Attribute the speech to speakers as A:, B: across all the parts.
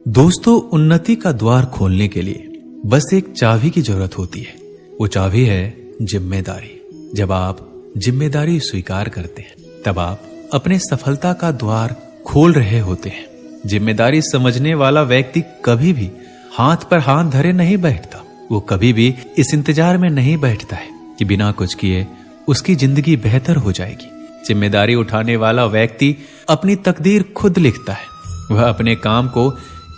A: दोस्तों, उन्नति का द्वार खोलने के लिए बस एक चाबी की जरूरत होती है। वो चाबी है जिम्मेदारी। जब आप जिम्मेदारी स्वीकार करते हैं तब आप अपने सफलता का द्वार खोल रहे होते हैं। जिम्मेदारी समझने वाला व्यक्ति कभी भी हाथ पर हाथ धरे नहीं बैठता। वो कभी भी इस इंतजार में नहीं बैठता है कि बिना कुछ किए उसकी जिंदगी बेहतर हो जाएगी। जिम्मेदारी उठाने वाला व्यक्ति अपनी तकदीर खुद लिखता है। वह अपने काम को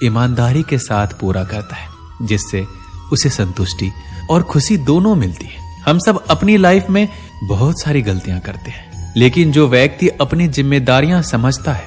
A: ईमानदारी के साथ पूरा करता है, जिससे उसे संतुष्टि और खुशी दोनों मिलती है। हम सब अपनी लाइफ में बहुत सारी गलतियां करते हैं, लेकिन जो व्यक्ति अपनी जिम्मेदारियां समझता है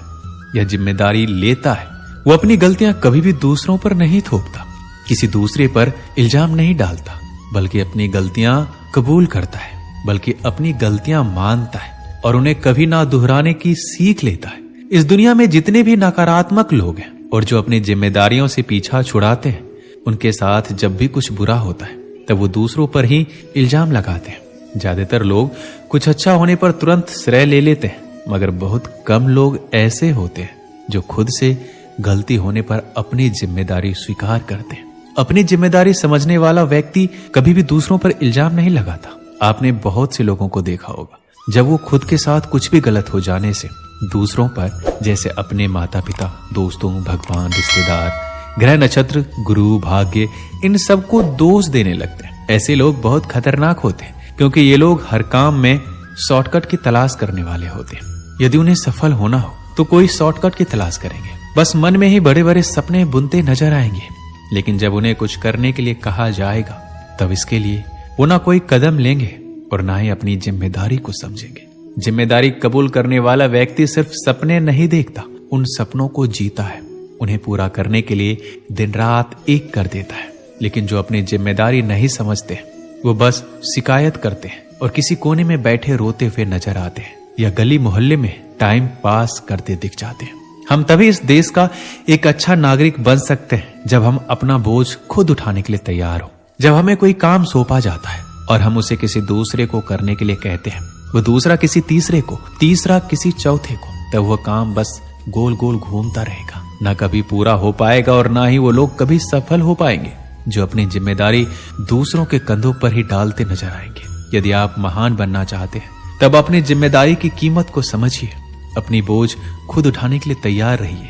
A: या जिम्मेदारी लेता है, वो अपनी गलतियां कभी भी दूसरों पर नहीं थोपता, किसी दूसरे पर इल्जाम नहीं डालता, बल्कि अपनी गलतियां कबूल करता है, बल्कि अपनी गलतियां मानता है और उन्हें कभी ना दोहराने की सीख लेता है। इस दुनिया में जितने भी नकारात्मक लोग हैं और जो अपनी जिम्मेदारियों से पीछा छुड़ाते हैं, उनके साथ जब भी कुछ बुरा होता है तब वो दूसरों पर ही इल्जाम लगाते हैं। ज्यादातर लोग कुछ अच्छा होने पर तुरंत श्रेय ले लेते हैं, मगर बहुत कम लोग ऐसे होते हैं जो खुद से गलती होने पर अपनी जिम्मेदारी स्वीकार करते हैं। अपनी जिम्मेदारी समझने वाला व्यक्ति कभी भी दूसरों पर इल्जाम नहीं लगाता। आपने बहुत से लोगों को देखा होगा, जब वो खुद के साथ कुछ भी गलत हो जाने से दूसरों पर, जैसे अपने माता पिता, दोस्तों, भगवान, रिश्तेदार, ग्रह नक्षत्र, गुरु, भाग्य, इन सबको दोष देने लगते हैं। ऐसे लोग बहुत खतरनाक होते हैं, क्योंकि ये लोग हर काम में शॉर्टकट की तलाश करने वाले होते हैं। यदि उन्हें सफल होना हो तो कोई शॉर्टकट की तलाश करेंगे, बस मन में ही बड़े बड़े सपने बुनते नजर आएंगे। लेकिन जब उन्हें कुछ करने के लिए कहा जाएगा तब इसके लिए वो ना कोई कदम लेंगे और ना ही अपनी जिम्मेदारी को समझेंगे। जिम्मेदारी कबूल करने वाला व्यक्ति सिर्फ सपने नहीं देखता, उन सपनों को जीता है। उन्हें पूरा करने के लिए दिन रात एक कर देता है। लेकिन जो अपनी जिम्मेदारी नहीं समझते, वो बस शिकायत करते हैं और किसी कोने में बैठे रोते हुए नजर आते हैं या गली मोहल्ले में टाइम पास करते दिख जाते हैं। हम तभी इस देश का एक अच्छा नागरिक बन सकते हैं जब हम अपना बोझ खुद उठाने के लिए तैयार हो। जब हमें कोई काम सौंपा जाता है और हम उसे किसी दूसरे को करने के लिए कहते हैं, वो दूसरा किसी तीसरे को, तीसरा किसी चौथे को, तब वह काम बस गोल गोल घूमता रहेगा, ना कभी पूरा हो पाएगा और ना ही वो लोग कभी सफल हो पाएंगे जो अपनी जिम्मेदारी दूसरों के कंधों पर ही डालते नजर आएंगे। यदि आप महान बनना चाहते हैं तब अपनी जिम्मेदारी की कीमत को समझिए। अपनी बोझ खुद उठाने के लिए तैयार रहिए,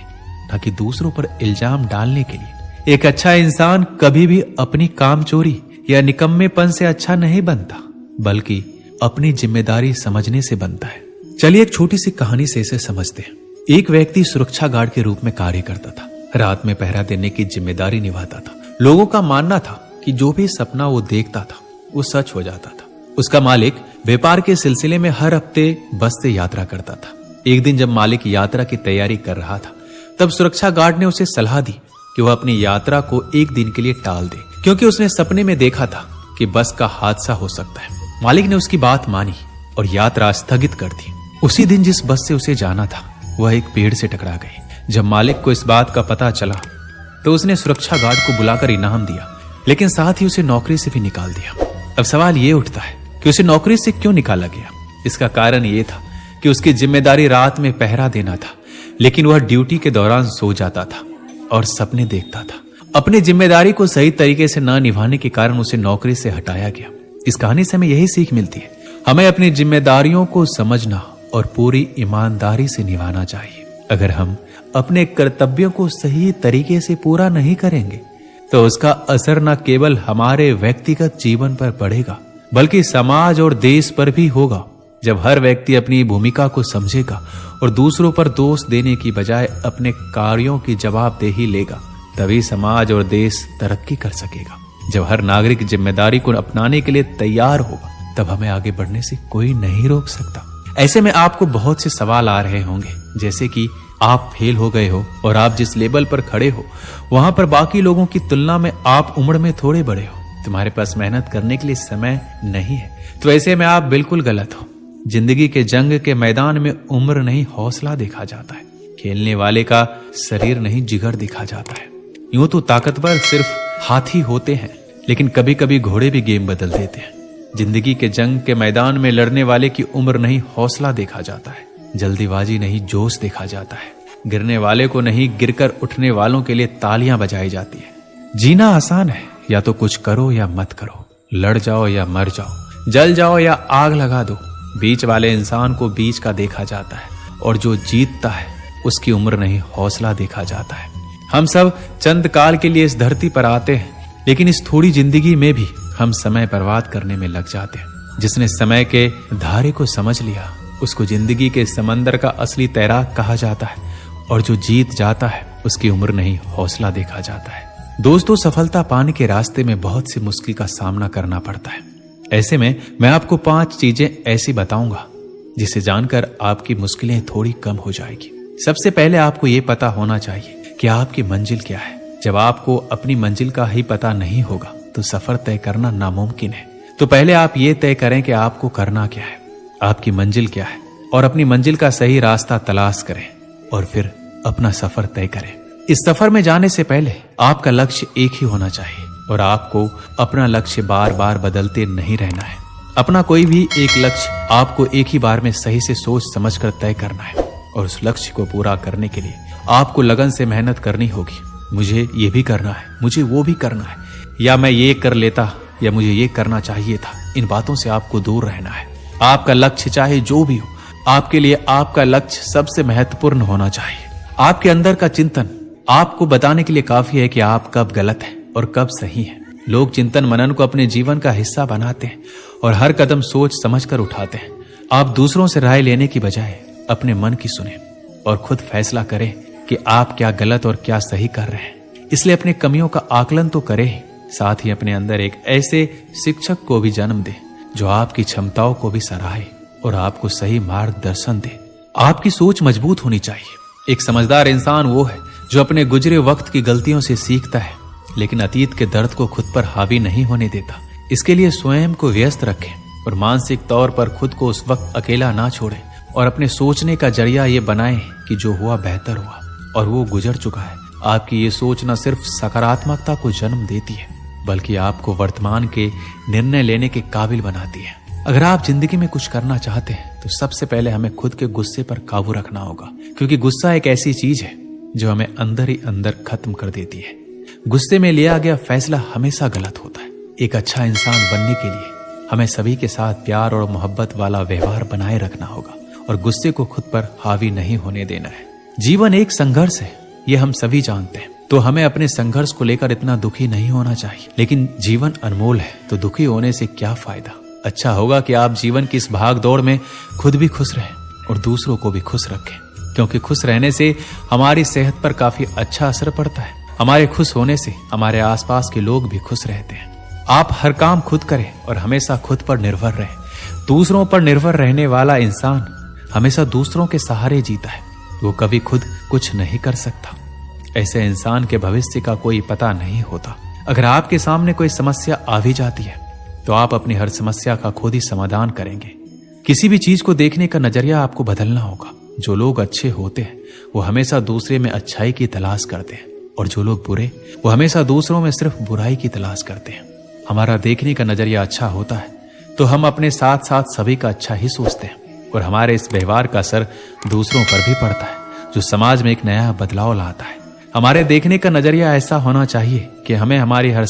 A: ताकि दूसरों पर इल्जाम डालने के लिए। एक अच्छा इंसान कभी भी अपनी कामचोरी या निकम्मेपन से अच्छा नहीं बनता, बल्कि अपनी जिम्मेदारी समझने से बनता है। चलिए एक छोटी सी कहानी से इसे समझते हैं। एक व्यक्ति सुरक्षा गार्ड के रूप में कार्य करता था। रात में पहरा देने की जिम्मेदारी निभाता था। लोगों का मानना था कि जो भी सपना वो देखता था वो सच हो जाता था। उसका मालिक व्यापार के सिलसिले में हर हफ्ते बस से यात्रा करता था। एक दिन जब मालिक यात्रा की तैयारी कर रहा था, तब सुरक्षा गार्ड ने उसे सलाह दी कि वह अपनी यात्रा को एक दिन के लिए टाल दे, क्योंकि उसने सपने में देखा था कि बस का हादसा हो सकता है। मालिक ने उसकी बात मानी और यात्रा स्थगित कर दी। उसी दिन जिस बस से उसे जाना था, वह एक पेड़ से टकरा गई। जब मालिक को इस बात का पता चला तो उसने सुरक्षा गार्ड को बुलाकर इनाम दिया, लेकिन साथ ही उसे नौकरी से भी निकाल दिया। अब सवाल ये उठता है कि उसे नौकरी से क्यों निकाला गया। इसका कारण ये था कि उसकी जिम्मेदारी रात में पहरा देना था, लेकिन वह ड्यूटी के दौरान सो जाता था और सपने देखता था। अपनी जिम्मेदारी को सही तरीके से न निभाने के कारण उसे नौकरी से हटाया गया। इस कहानी से हमें यही सीख मिलती है, हमें अपनी जिम्मेदारियों को समझना और पूरी ईमानदारी से निभाना चाहिए। अगर हम अपने कर्तव्यों को सही तरीके से पूरा नहीं करेंगे तो उसका असर न केवल हमारे व्यक्तिगत जीवन पर पड़ेगा, बल्कि समाज और देश पर भी होगा। जब हर व्यक्ति अपनी भूमिका को समझेगा और दूसरों पर दोष देने की बजाय अपने कार्यों की जवाबदेही लेगा, तभी समाज और देश तरक्की कर सकेगा। जब हर नागरिक जिम्मेदारी को अपनाने के लिए तैयार होगा, तब हमें आगे बढ़ने से कोई नहीं रोक सकता। ऐसे में आपको बहुत से सवाल आ रहे होंगे, जैसे कि आप फेल हो गए हो और आप जिस लेवल पर खड़े हो वहां पर बाकी लोगों की तुलना में आप उम्र में थोड़े बड़े हो, तुम्हारे पास मेहनत करने के लिए समय नहीं है। तो ऐसे में आप बिल्कुल गलत हो। जिंदगी के जंग के मैदान में उम्र नहीं, हौसला देखा जाता है। खेलने वाले का शरीर नहीं, जिगर देखा जाता है। यूं तो ताकतवर सिर्फ हाथी होते हैं, लेकिन कभी कभी घोड़े भी गेम बदल देते हैं। जिंदगी के जंग के मैदान में लड़ने वाले की उम्र नहीं, हौसला देखा जाता है। जल्दीबाजी नहीं, जोश देखा जाता है। गिरने वाले को नहीं, गिरकर उठने वालों के लिए तालियां बजाई जाती है। जीना आसान है, या तो कुछ करो या मत करो, लड़ जाओ या मर जाओ, जल जाओ या आग लगा दो। बीच वाले इंसान को बीच का देखा जाता है, और जो जीतता है उसकी उम्र नहीं, हौसला देखा जाता है। हम सब चंद काल के लिए इस धरती पर आते हैं, लेकिन इस थोड़ी जिंदगी में भी हम समय बर्बाद करने में लग जाते हैं। जिसने समय के धारे को समझ लिया, उसको जिंदगी के समंदर का असली तैराक कहा जाता है, और जो जीत जाता है उसकी उम्र नहीं, हौसला देखा जाता है। दोस्तों, सफलता पाने के रास्ते में बहुत सी मुश्किल का सामना करना पड़ता है। ऐसे में मैं आपको 5 चीजें ऐसी बताऊंगा जिसे जानकर आपकी मुश्किलें थोड़ी कम हो जाएगी। सबसे पहले आपको ये पता होना चाहिए कि आपकी मंजिल क्या है। जब आपको अपनी मंजिल का ही पता नहीं होगा तो सफर तय करना नामुमकिन है। तो पहले आप ये तय करें कि आपको करना क्या है, आपकी मंजिल क्या है, और अपनी मंजिल का सही रास्ता तलाश करें, और फिर अपना सफर तय करें। इस सफर में जाने से पहले आपका लक्ष्य एक ही होना चाहिए, और आपको अपना लक्ष्य बार बार बदलते नहीं रहना है। अपना कोई भी एक लक्ष्य आपको एक ही बार में सही से सोच समझकर तय करना है, और उस लक्ष्य को पूरा करने के लिए आपको लगन से मेहनत करनी होगी। मुझे ये भी करना है, मुझे वो भी करना है, या मैं ये कर लेता, या मुझे ये करना चाहिए था। इन बातों से आपको दूर रहना है। आपका लक्ष्य चाहे जो भी हो, आपके लिए आपका लक्ष्य सबसे महत्वपूर्ण होना चाहिए। आपके अंदर का चिंतन आपको बताने के लिए काफी है कि आप कब गलत हैं और कब सही हैं। लोग चिंतन मनन को अपने जीवन का हिस्सा बनाते हैं और हर कदम सोच समझकर उठाते हैं। आप दूसरों से राय लेने की बजाय अपने मन की सुने और खुद फैसला करें कि आप क्या गलत और क्या सही कर रहे हैं। इसलिए अपनी कमियों का आकलन तो करें, साथ ही अपने अंदर एक ऐसे शिक्षक को भी जन्म दे जो आपकी क्षमताओं को भी सराहे और आपको सही मार्गदर्शन दे। आपकी सोच मजबूत होनी चाहिए। एक समझदार इंसान वो है जो अपने गुजरे वक्त की गलतियों से सीखता है, लेकिन अतीत के दर्द को खुद पर हावी नहीं होने देता। इसके लिए स्वयं को व्यस्त रखें और मानसिक तौर पर खुद को उस वक्त अकेला ना छोड़ें, और अपने सोचने का जरिया ये बनाएं कि जो हुआ बेहतर हुआ और वो गुजर चुका है। आपकी ये सोच न सिर्फ सकारात्मकता को जन्म देती है, बल्कि आपको वर्तमान के निर्णय लेने के काबिल बनाती है। अगर आप जिंदगी में कुछ करना चाहते हैं तो सबसे पहले हमें खुद के गुस्से पर काबू रखना होगा, क्योंकि गुस्सा एक ऐसी चीज है जो हमें अंदर ही अंदर खत्म कर देती है। गुस्से में लिया गया फैसला हमेशा गलत होता है। एक अच्छा इंसान बनने के लिए हमें सभी के साथ प्यार और मोहब्बत वाला व्यवहार बनाए रखना होगा और गुस्से को खुद पर हावी नहीं होने देना है। जीवन एक संघर्ष है, ये हम सभी जानते हैं, तो हमें अपने संघर्ष को लेकर इतना दुखी नहीं होना चाहिए। लेकिन जीवन अनमोल है, तो दुखी होने से क्या फायदा। अच्छा होगा कि आप जीवन की इस भाग दौड़ में खुद भी खुश रहें और दूसरों को भी खुश रखें, क्योंकि खुश रहने से हमारी सेहत पर काफी अच्छा असर पड़ता है। हमारे खुश होने से हमारे आसपास के लोग भी खुश रहते हैं। आप हर काम खुद करें और हमेशा खुद पर निर्भर रहें। दूसरों पर निर्भर रहने वाला इंसान हमेशा दूसरों के सहारे जीता है, वो कभी खुद कुछ नहीं कर सकता। ऐसे इंसान के भविष्य का कोई पता नहीं होता। अगर आपके सामने कोई समस्या आ भी जाती है तो आप अपनी हर समस्या का खुद ही समाधान करेंगे। किसी भी चीज को देखने का नजरिया आपको बदलना होगा। जो लोग अच्छे होते हैं वो हमेशा दूसरे में अच्छाई की तलाश करते हैं, और जो लोग बुरे वो हमेशा दूसरों में सिर्फ बुराई की तलाश करते हैं। हमारा देखने का नजरिया अच्छा होता है तो हम अपने साथ साथ सभी का अच्छा ही सोचते हैं, और हमारे इस व्यवहार का असर दूसरों पर भी पड़ता है, जो समाज में एक नया बदलाव लाता है। हमारे देखने का नजरिया ऐसा होना चाहिए कि हमें हमारी हर